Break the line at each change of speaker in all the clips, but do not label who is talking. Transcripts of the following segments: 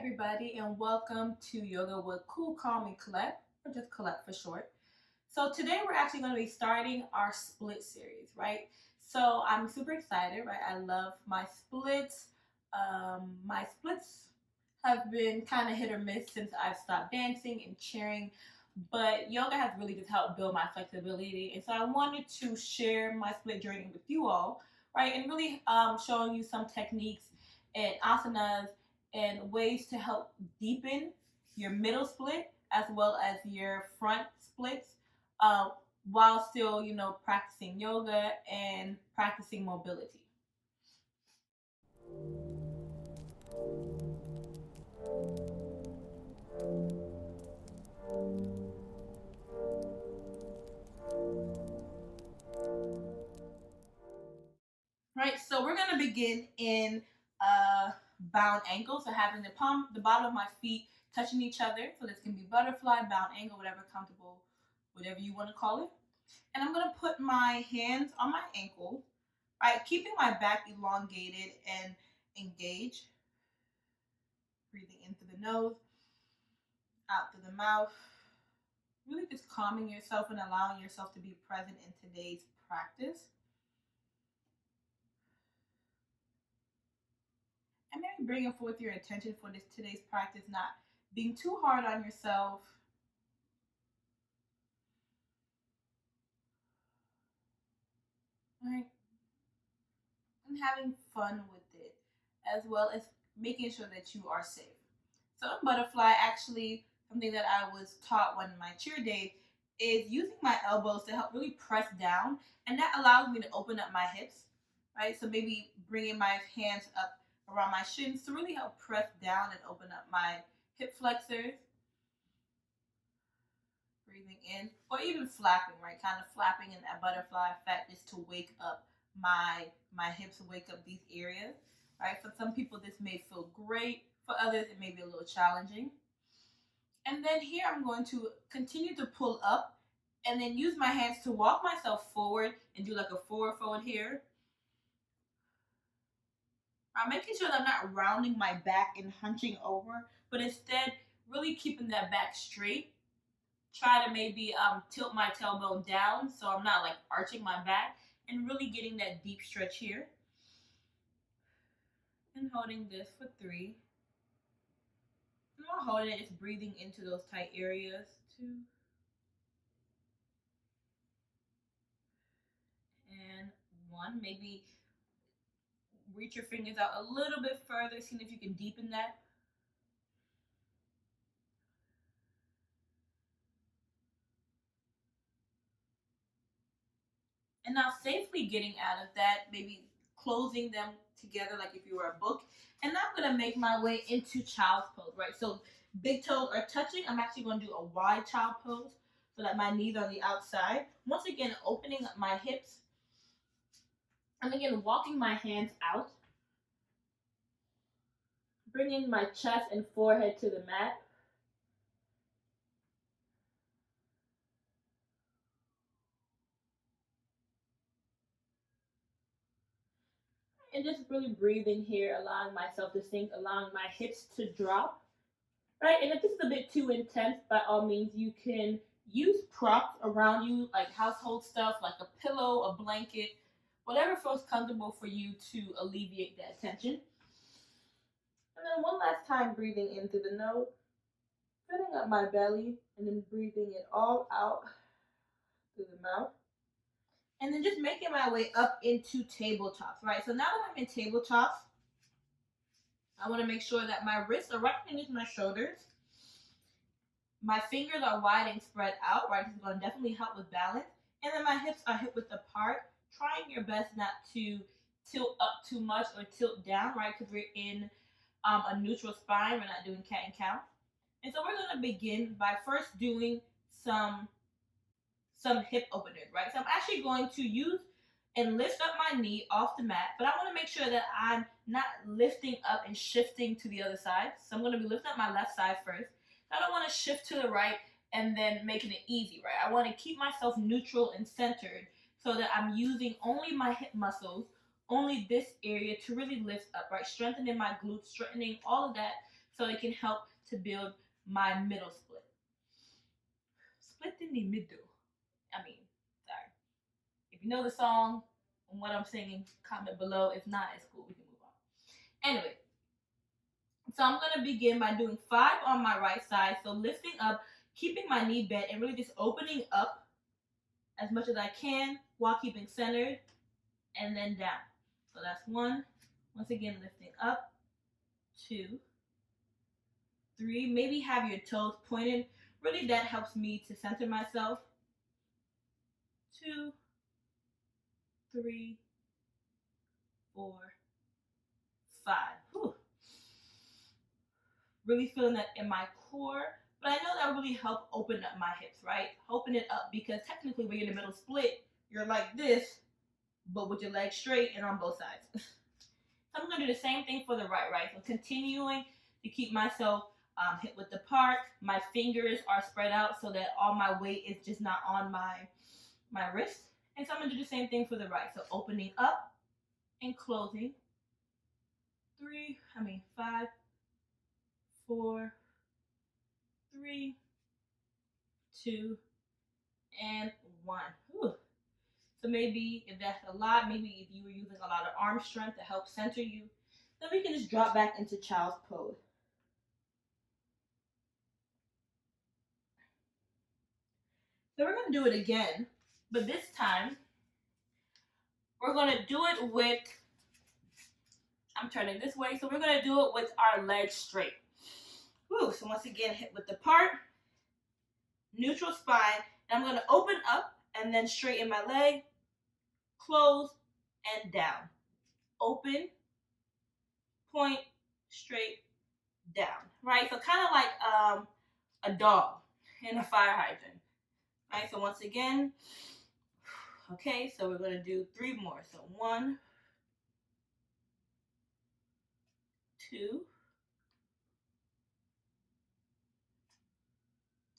everybody, and welcome to Yoga with Cool, Calm, and Colette, or just Colette for short. So today we're actually going to be starting our split series, right? So I'm super excited, right? I love my splits. My splits have been kind of hit or miss since I've stopped dancing and cheering, but yoga has really just helped build my flexibility. And so I wanted to share my split journey with you all, right? And really showing you some techniques and asanas and ways to help deepen your middle split as well as your front splits uh, while still, practicing yoga and practicing mobility. Right, so we're gonna begin in bound ankle, so having the bottom of my feet touching each other. So this can be butterfly, bound ankle, whatever comfortable, whatever you want to call it. And I'm gonna put my hands on my ankle, right, keeping my back elongated and engaged. Breathing in through the nose, out through the mouth. Really just calming yourself and allowing yourself to be present in today's practice. And maybe bringing forth your attention for today's practice, not being too hard on yourself. Right? And having fun with it, as well as making sure that you are safe. So butterfly, actually, something that I was taught when my cheer day is using my elbows to help really press down, and that allows me to open up my hips, right? So maybe bringing my hands up around my shins to really help press down and open up my hip flexors. Breathing in, or even flapping, right? Kind of flapping in that butterfly effect just to wake up my hips, wake up these areas, right? For some people, this may feel great. For others, it may be a little challenging. And then here I'm going to continue to pull up and then use my hands to walk myself forward and do like a forward fold here. I'm making sure that I'm not rounding my back and hunching over, but instead really keeping that back straight. Try to maybe tilt my tailbone down so I'm not like arching my back and really getting that deep stretch here. And holding this for 3. And while holding it, just breathing into those tight areas. 2. And 1. Maybe reach your fingers out a little bit further, seeing if you can deepen that. And now safely getting out of that, maybe closing them together like if you were a book. And now I'm going to make my way into child's pose, right? So big toes are touching. I'm actually going to do a wide child pose so that my knees are on the outside. Once again, opening up my hips. And again, walking my hands out. Bringing my chest and forehead to the mat. And just really breathing here, allowing myself to sink, allowing my hips to drop. Right, and if this is a bit too intense, by all means, you can use props around you, like household stuff, like a pillow, a blanket, whatever feels comfortable for you to alleviate that tension. And then one last time, breathing in through the nose, filling up my belly, and then breathing it all out through the mouth. And then just making my way up into tabletops, right? So now that I'm in tabletops, I want to make sure that my wrists are right underneath my shoulders. My fingers are wide and spread out, right? This is going to definitely help with balance. And then my hips are hip width apart. Trying your best not to tilt up too much or tilt down, right? Because we're in a neutral spine. We're not doing cat and cow. And so we're going to begin by first doing some hip openers, right? So I'm actually going to use and lift up my knee off the mat, but I want to make sure that I'm not lifting up and shifting to the other side. So I'm going to be lifting up my left side first. I don't want to shift to the right and then making it easy, right? I want to keep myself neutral and centered so that I'm using only my hip muscles, only this area to really lift up, right? Strengthening my glutes, strengthening all of that so it it can help to build my middle split. Split in the middle. Sorry. If you know the song and what I'm singing, comment below. If not, it's cool. We can move on. Anyway, so I'm going to begin by doing 5 on my right side. So lifting up, keeping my knee bent, and really just opening up as much as I can while keeping centered, and then down. So that's 1. Once again, lifting up. 2, 3. Maybe have your toes pointed. Really, that helps me to center myself. 2, 3, 4, 5. Whew. Really feeling that in my core, but I know that will really help open up my hips, right? Open it up, because technically when you're in the middle split, you're like this, but with your legs straight and on both sides. So I'm going to do the same thing for the right. So continuing to keep myself hip width apart. My fingers are spread out so that all my weight is just not on my wrist. And so I'm going to do the same thing for the right. So opening up and closing. 5, 4, 3, 2, and 1. Whew. So maybe if that's a lot, maybe if you were using a lot of arm strength to help center you, then we can just drop back into child's pose. So we're going to do it again, but this time we're going to do it with, I'm turning this way, so we're going to do it with our legs straight. Woo, so once again, hip width apart, neutral spine, and I'm going to open up and then straighten my leg, close, and down. Open, point, straight, down. Right? So kind of like a dog in a fire hydrant. Right? So once again, okay, so we're going to do 3 more. So 1, 2,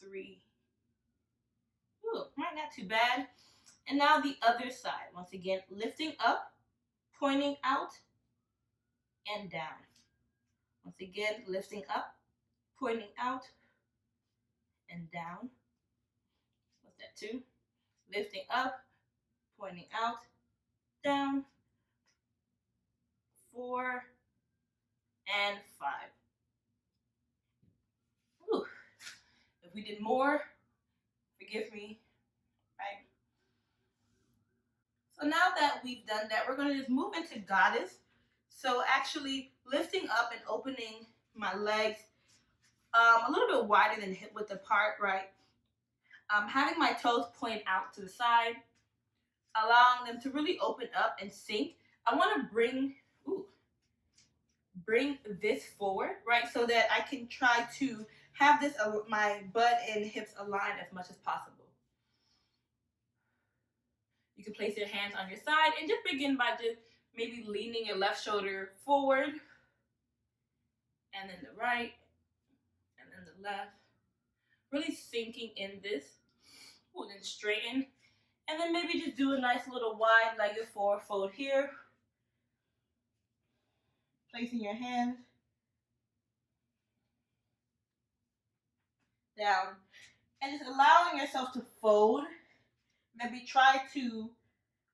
3. Ooh, right, not too bad. And now the other side. Once again, lifting up, pointing out, and down. Once again, lifting up, pointing out, and down. What's that, 2? Lifting up, pointing out, down. 4, and 5. Whew. If we did more, forgive me. Right? So now that we've done that, we're going to just move into goddess. So actually lifting up and opening my legs a little bit wider than hip width apart, right? Having my toes point out to the side, allowing them to really open up and sink. I want to bring this forward, right? So that I can try to have this, my butt and hips aligned as much as possible. You can place your hands on your side and just begin by just maybe leaning your left shoulder forward, and then the right, and then the left. Really sinking in this. Ooh, then straighten. And then maybe just do a nice little wide-legged forward fold here. Placing your hands down. And just allowing yourself to fold. Maybe try to,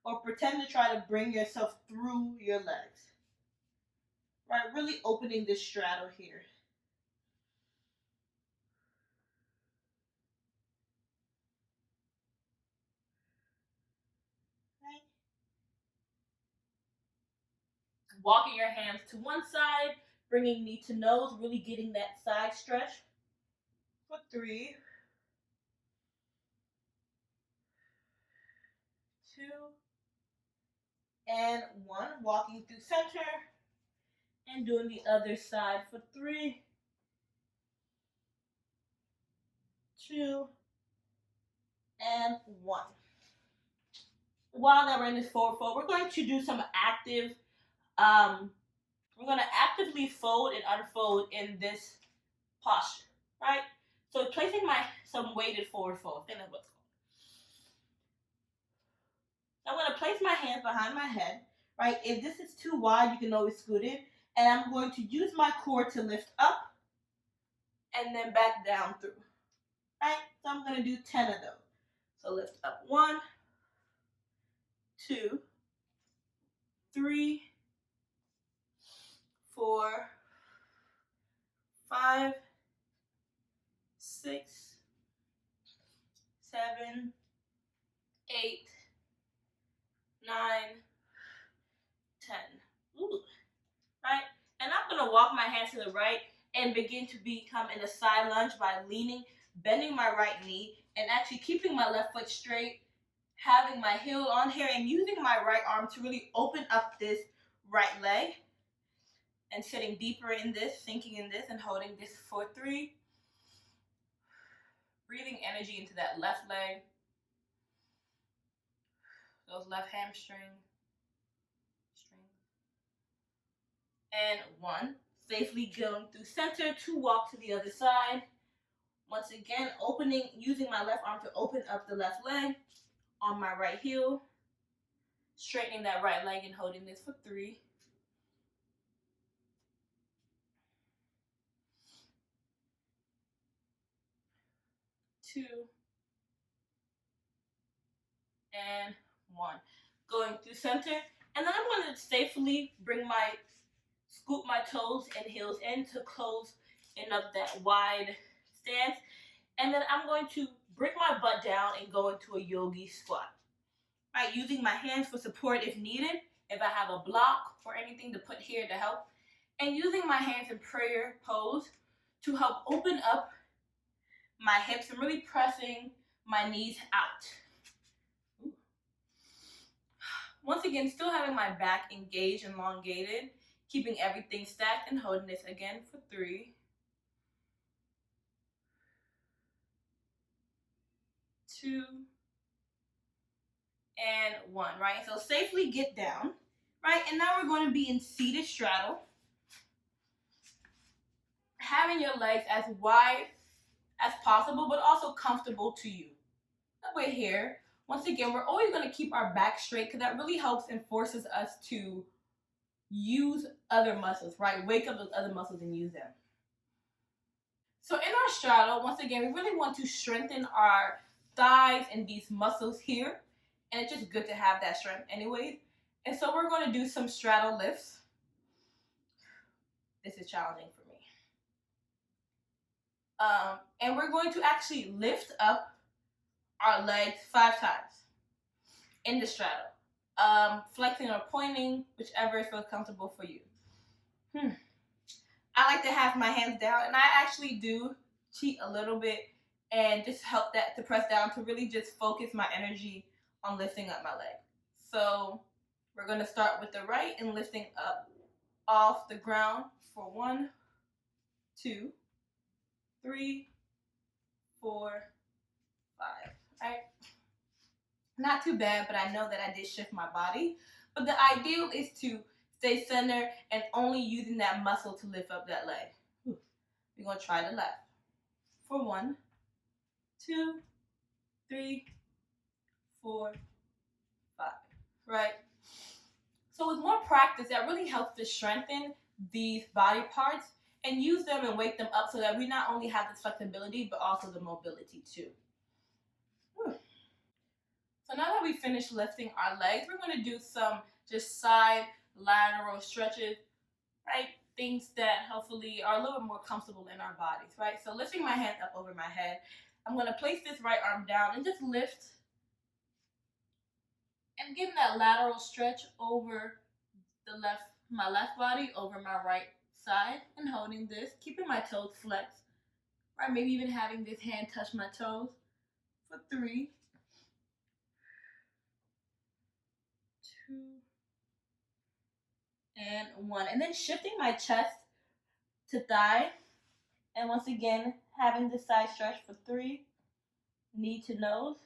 or pretend to try to bring yourself through your legs. Right, really opening this straddle here. Right. Walking your hands to one side, bringing knee to nose, really getting that side stretch. For 3, 2, and 1. Walking through center and doing the other side for 3, 2, and 1. While that we're in this forward fold, we're going to do some active, we're going to actively fold and unfold in this posture, right? So placing some weighted forward fold. I think that's what's called. I'm going to place my hands behind my head, right? If this is too wide, you can always scoot it. And I'm going to use my core to lift up and then back down through. Right? So I'm going to do 10 of those. So lift up 1, 2, 3, 4, 5, 6, 7, 8, 9, 10. Ooh. Right? And I'm going to walk my hands to the right and begin to become in a side lunge by leaning, bending my right knee, and actually keeping my left foot straight, having my heel on here, and using my right arm to really open up this right leg, and sitting deeper in this, sinking in this, and holding this for 3. Breathing energy into that left leg, those left hamstrings. And 1. Safely going through center to walk to the other side. Once again, using my left arm to open up the left leg on my right heel. Straightening that right leg and holding this for 3. 2. And 1. Going through center. And then I'm going to safely scoop my toes and heels in to close in up that wide stance. And then I'm going to bring my butt down and go into a yogi squat. Right, using my hands for support if needed, if I have a block or anything to put here to help. And using my hands in prayer pose to help open up my hips and really pressing my knees out. Ooh. Once again, still having my back engaged and elongated, keeping everything stacked and holding this again for 3. 2. And 1, right? So safely get down, right? And now we're going to be in seated straddle. Having your legs as wide as possible, but also comfortable to you. That way here, once again, we're always going to keep our back straight because that really helps and forces us to use other muscles, right? Wake up those other muscles and use them. So in our straddle, once again, we really want to strengthen our thighs and these muscles here. And it's just good to have that strength anyways. And so we're going to do some straddle lifts. This is challenging for me. And we're going to actually lift up our legs 5 times in the straddle. Flexing or pointing, whichever feels comfortable for you. I like to have my hands down, and I actually do cheat a little bit and just help that to press down to really just focus my energy on lifting up my leg. So we're going to start with the right and lifting up off the ground for 1, 2, 3, 4, 5. All right. Not too bad, but I know that I did shift my body. But the ideal is to stay centered and only using that muscle to lift up that leg. We're going to try the left. For 1, 2, 3, 4, 5. Right? So with more practice, that really helps to strengthen these body parts and use them and wake them up so that we not only have the flexibility, but also the mobility too. So now that we finished lifting our legs, we're going to do some just side lateral stretches, right? Things that hopefully are a little bit more comfortable in our bodies, right? So lifting my hands up over my head, I'm going to place this right arm down and just lift and getting that lateral stretch over my left body over my right side and holding this, keeping my toes flexed, right? Maybe even having this hand touch my toes for 3, 2, and 1. And then shifting my chest to thigh. And once again, having this side stretch for 3, knee to nose.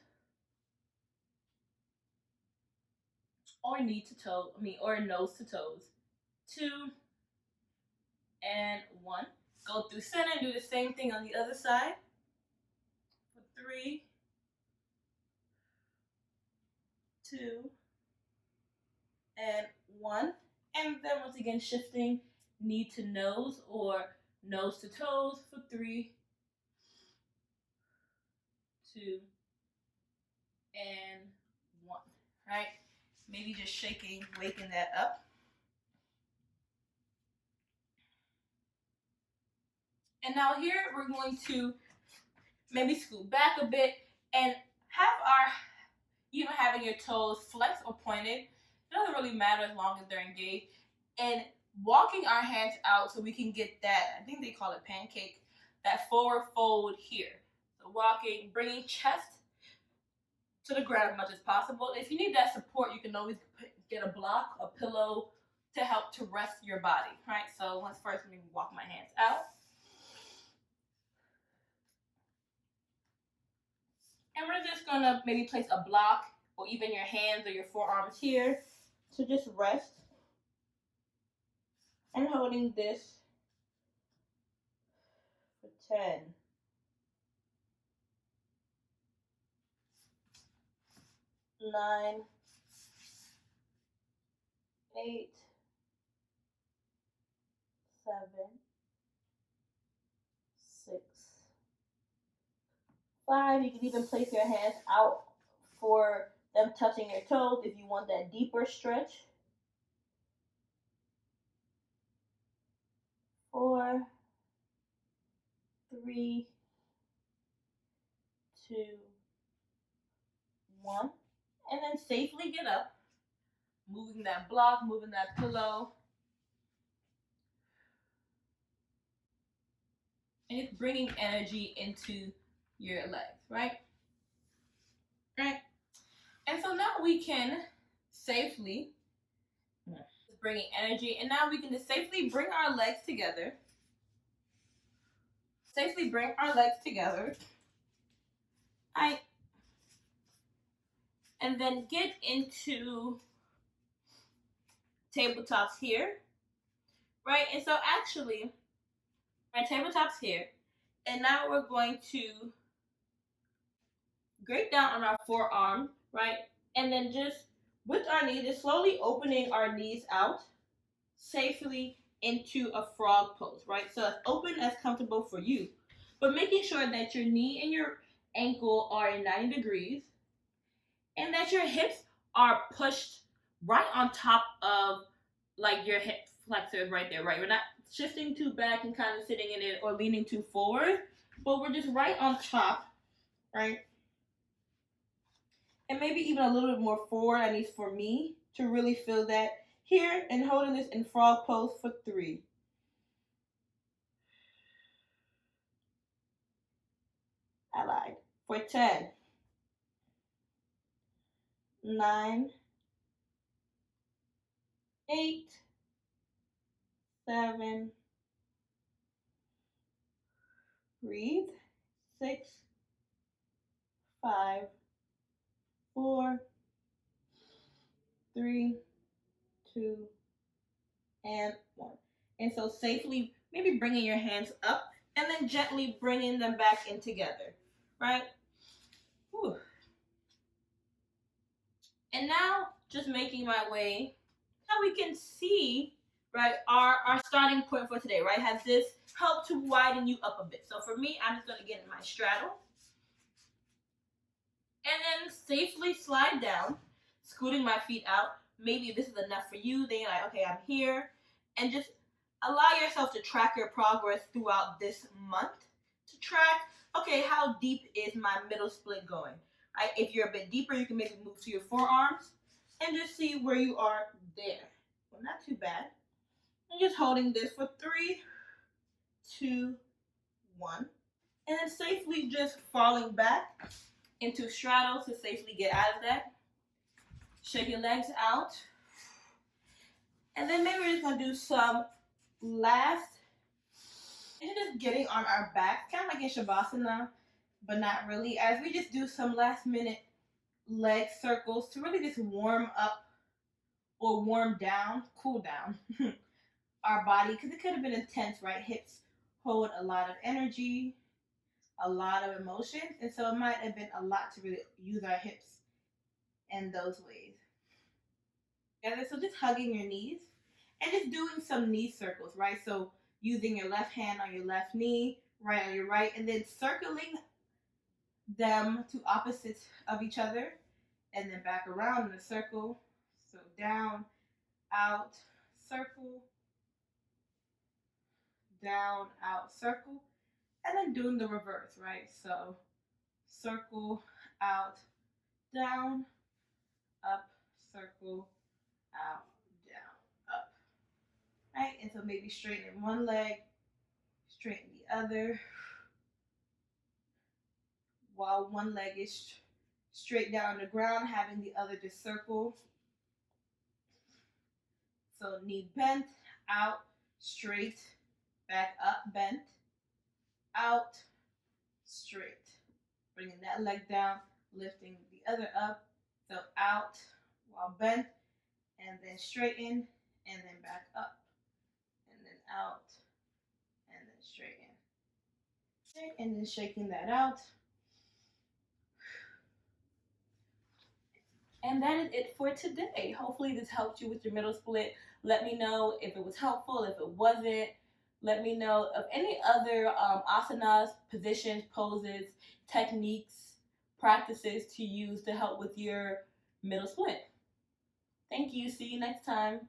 Or or nose to toes. 2, and 1. Go through center and do the same thing on the other side. For 3, 2, and 1. And then once again, shifting knee to nose or nose to toes for 3, 2, and 1. Right? Maybe just shaking, waking that up. And now here we're going to maybe scoot back a bit and have even having your toes flexed or pointed. It doesn't really matter as long as they're engaged. And walking our hands out so we can get that, I think they call it pancake, that forward fold here. So walking, bringing chest to the ground as much as possible. If you need that support, you can always get a block, a pillow to help to rest your body, right? So let's first maybe walk my hands out. And we're just gonna maybe place a block or even your hands or your forearms here to just rest. And holding this for 10. 9, 8, 7, 6, 5. You can even place your hands out for them touching your toes if you want that deeper stretch. 4, 3, 2, 1. And then safely get up, moving that block, moving that pillow. And it's bringing energy into your legs, right? Right. And so now we can safely bringing energy, and now we can just safely bring our legs together. Safely bring our legs together. Right. And then get into tabletops here. Right? And so actually, my tabletop's here. And now we're going to grip down on our forearm, right? And then just with our knees, just slowly opening our knees out safely into a frog pose, right? So as open as comfortable for you, but making sure that your knee and your ankle are in 90 degrees and that your hips are pushed right on top of like your hip flexors right there, right? We're not shifting too back and kind of sitting in it or leaning too forward, but we're just right on top, right? And maybe even a little bit more forward, at least for me, to really feel that here, and holding this in frog pose for 3. I lied. For 10. 9, 8, 7, breathe. 6, 5, 4, 3, 2, and 1. And so safely, maybe bringing your hands up and then gently bringing them back in together, right? Whew. And now just making my way, now we can see, right, our starting point for today, right? Has this helped to widen you up a bit? So for me, I'm just going to get in my straddle. And then safely slide down, scooting my feet out. Maybe this is enough for you. Then you're like, okay, I'm here. And just allow yourself to track your progress throughout this month. To track, okay, how deep is my middle split going? Right? If you're a bit deeper, you can maybe move to your forearms and just see where you are there. Well, not too bad. And just holding this for 3, 2, 1. And then safely just falling back into straddle to safely get out of that. Shake your legs out. And then maybe we're just going to do some last, and just getting on our back, kind of like in Shavasana, but not really, as we just do some last minute leg circles to really just warm up or warm down, cool down our body, because it could have been intense, right? Hips hold a lot of energy, a lot of emotion, and so it might have been a lot to really use our hips in those ways. And so just hugging your knees and just doing some knee circles, right? So using your left hand on your left knee, right on your right, and then circling them to opposites of each other, and then back around in a circle. So down, out, circle, down, out, circle, and then doing the reverse, right? So circle, out, down, up, circle, out, down, up, right? And so maybe straighten one leg, straighten the other, while one leg is straight down on the ground, having the other just circle. So knee bent, out, straight, back up, bent, out, straight. Bringing that leg down, lifting the other up. So out while bent, and then straighten, and then back up, and then out, and then straighten. Okay, and then shaking that out. And that is it for today. Hopefully this helped you with your middle split. Let me know if it was helpful, if it wasn't. Let me know of any other asanas, positions, poses, techniques, practices to use to help with your middle split. Thank you. See you next time.